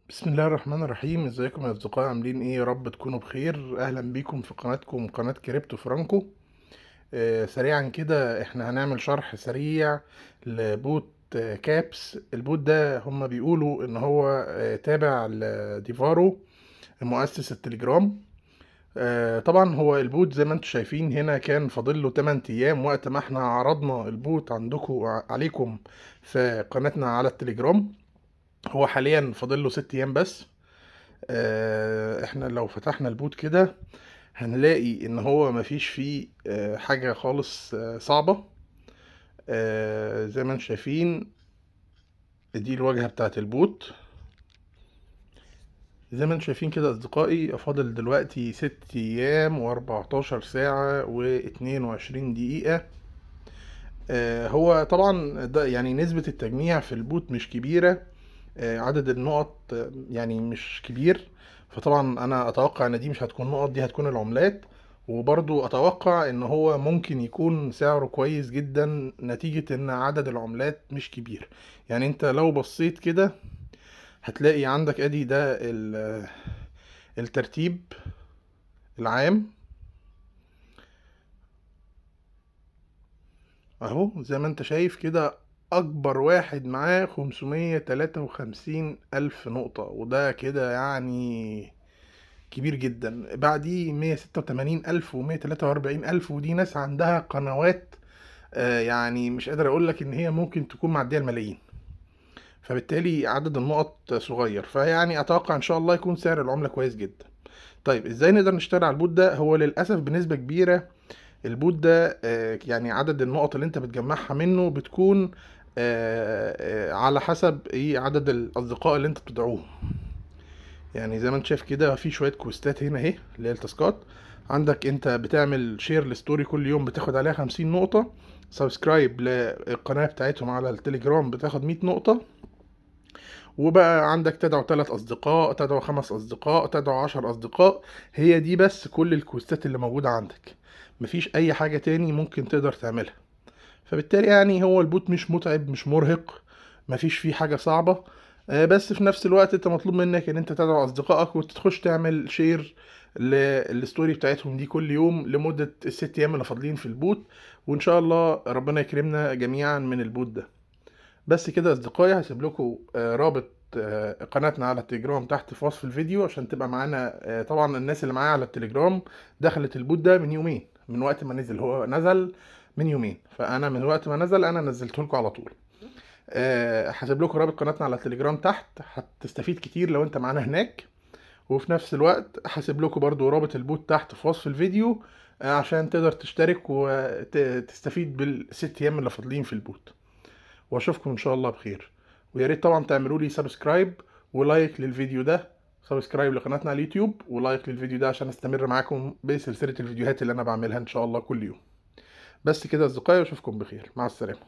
بسم الله الرحمن الرحيم. ازيكم يا اصدقائي؟ عاملين ايه؟ يا رب تكونوا بخير. اهلا بيكم في قناتكم قناة كريبتو فرانكو. سريعا كده احنا هنعمل شرح سريع لبوت كابس. البوت ده هم بيقولوا ان هو تابع لديفارو مؤسس التليجرام. طبعا هو البوت زي ما انتم شايفين هنا كان فاضل له 8 ايام وقت ما احنا عرضنا البوت عندكم عليكم في قناتنا على التليجرام. هو حاليا فاضل له 6 ايام بس. احنا لو فتحنا البوت كده هنلاقي ان هو مفيش فيه حاجة خالص صعبة. زي ما انتم شايفين دي الواجهة بتاعت البوت. زي ما انتم شايفين كده اصدقائي، فاضل دلوقتي 6 ايام و14 ساعة و22 دقيقة. هو طبعا ده يعني نسبة التجميع في البوت مش كبيرة. عدد النقط يعني مش كبير. فطبعا انا اتوقع ان دي مش هتكون نقط، دي هتكون العملات. وبرضو اتوقع ان هو ممكن يكون سعره كويس جدا نتيجة ان عدد العملات مش كبير. يعني انت لو بصيت كده هتلاقي عندك ادي ده الترتيب العام اهو زي ما انت شايف كده. اكبر واحد معاه 553 الف نقطة، وده كده يعني كبير جدا. بعديه 186 الف و143 الف، ودي ناس عندها قنوات يعني مش قادر اقول لك ان هي ممكن تكون معدية الملايين. فبالتالي عدد النقط صغير، فيعني اتوقع ان شاء الله يكون سعر العملة كويس جدا. طيب ازاي نقدر نشتغل على البوت ده؟ هو للاسف بنسبة كبيرة البوت ده يعني عدد النقط اللي انت بتجمعها منه بتكون على حسب ايه عدد الاصدقاء اللي انت بتدعوهم. يعني زي ما انت شايف كده في شويه كويستات هنا اهي اللي هي التاسكات. عندك انت بتعمل شير لستوري كل يوم بتاخد عليها 50 نقطه. سبسكرايب للقناه بتاعتهم على التليجرام بتاخد 100 نقطه. وبقى عندك تدعو 3 اصدقاء، تدعو 5 اصدقاء، تدعو 10 اصدقاء. هي دي بس كل الكويستات اللي موجوده عندك. مفيش اي حاجه تاني ممكن تقدر تعملها. فبالتالي يعني هو البوت مش متعب مش مرهق. مفيش فيه حاجة صعبة. بس في نفس الوقت انت مطلوب منك ان انت تدعو اصدقائك وتخش تعمل شير للستوري بتاعتهم دي كل يوم لمدة ال6 ايام اللي فاضلين في البوت. وان شاء الله ربنا يكرمنا جميعا من البوت ده. بس كده يا اصدقائي، هسيب لكم رابط قناتنا على التليجرام تحت في وصف الفيديو عشان تبقى معانا. طبعا الناس اللي معايا على التليجرام دخلت البوت ده من يومين من وقت ما نزل. هو نزل من يومين، فانا من وقت ما نزل انا نزلته لكم على طول. هسيب لكم رابط قناتنا على التليجرام تحت، هتستفيد كتير لو انت معانا هناك. وفي نفس الوقت هسيب لكم برضو رابط البوت تحت في وصف الفيديو عشان تقدر تشترك وتستفيد بال6 ايام اللي فاضلين في البوت. واشوفكم ان شاء الله بخير. ويا ريت طبعا تعملوا لي سبسكرايب ولايك للفيديو ده. سبسكرايب لقناتنا على اليوتيوب ولايك للفيديو ده عشان استمر معاكم بسلسلة الفيديوهات اللي انا بعملها ان شاء الله كل يوم. بس كده يا اصدقائي، واشوفكم بخير. مع السلامة.